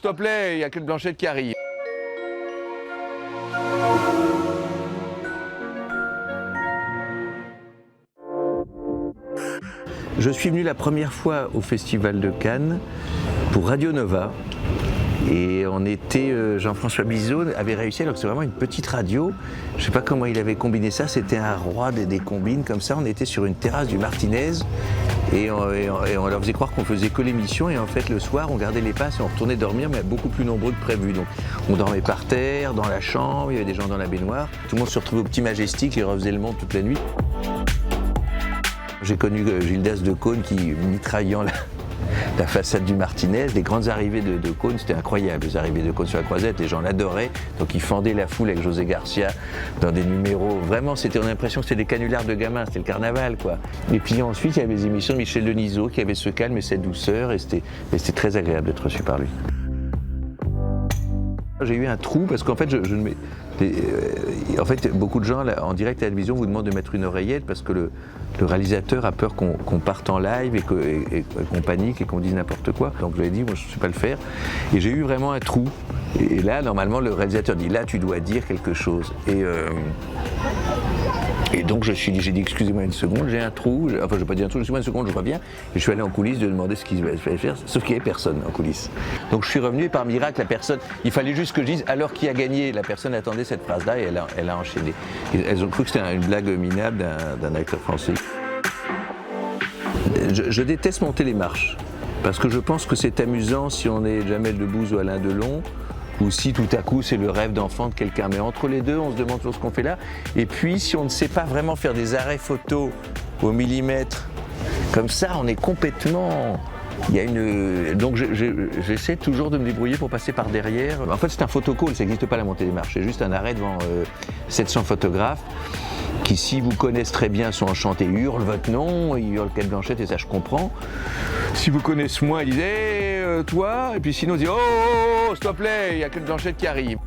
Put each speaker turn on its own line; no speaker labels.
s'il te plaît, il n'y a que Blanchette qui arrive. Je suis venu la première fois au Festival de Cannes pour Radio Nova. Et on était, Jean-François Bizot avait réussi, alors que c'est vraiment une petite radio, je ne sais pas comment il avait combiné ça, c'était un roi des combines comme ça, on était sur une terrasse du Martinez et on leur faisait croire qu'on faisait que l'émission et en fait le soir on gardait les passes et on retournait dormir mais beaucoup plus nombreux que prévu. Donc on dormait par terre, dans la chambre, il y avait des gens dans la baignoire, tout le monde se retrouvait au Petit Majestic et refaisait le monde toute la nuit. J'ai connu Gildas de Caunes qui, mitraillant la façade du Martinez, les grandes arrivées de Caunes, c'était incroyable. Les arrivées de Caunes sur la Croisette, les gens l'adoraient. Donc ils fendaient la foule avec José Garcia dans des numéros. Vraiment, on a l'impression que c'était des canulars de gamins, c'était le carnaval, quoi. Et puis ensuite, il y avait les émissions de Michel Denisot qui avaient ce calme et cette douceur. Et c'était très agréable d'être reçu par lui. J'ai eu un trou parce qu'en fait, en fait, beaucoup de gens là, en direct à la télévision vous demandent de mettre une oreillette parce que le réalisateur a peur qu'on parte en live et qu'on panique et qu'on dise n'importe quoi. Donc je lui ai dit, moi je ne sais pas le faire. Et j'ai eu vraiment un trou. Et là, normalement, le réalisateur dit, là tu dois dire quelque chose. Et donc j'ai dit, excusez-moi une seconde, j'ai un trou. Enfin, je ne vais pas dire un trou, excusez-moi une seconde, je reviens. Et je suis allé en coulisses de demander ce qu'il fallait faire, sauf qu'il n'y avait personne en coulisses. Donc je suis revenu et par miracle, la personne, il fallait juste que je dise, alors qui a gagné? La personne attendait cette phrase-là et elle a enchaîné. Et elles ont cru que c'était une blague minable d'un acteur français. Je déteste monter les marches, parce que je pense que c'est amusant si on est Jamel Debbouze ou Alain Delon, ou si tout à coup c'est le rêve d'enfant de quelqu'un. Mais entre les deux, on se demande toujours ce qu'on fait là. Et puis si on ne sait pas vraiment faire des arrêts photos au millimètre, comme ça on est complètement... Donc j'essaie toujours de me débrouiller pour passer par derrière. En fait c'est un photocall, ça n'existe pas la montée des marches, c'est juste un arrêt devant 700 photographes qui, si vous connaissent très bien, sont enchantés, hurlent votre nom, ils hurlent Cate Blanchett et ça je comprends. Si vous connaissez moins, ils disent hey, toi, et puis sinon ils disent oh, s'il te plaît, il y a Cate Blanchett qui arrive.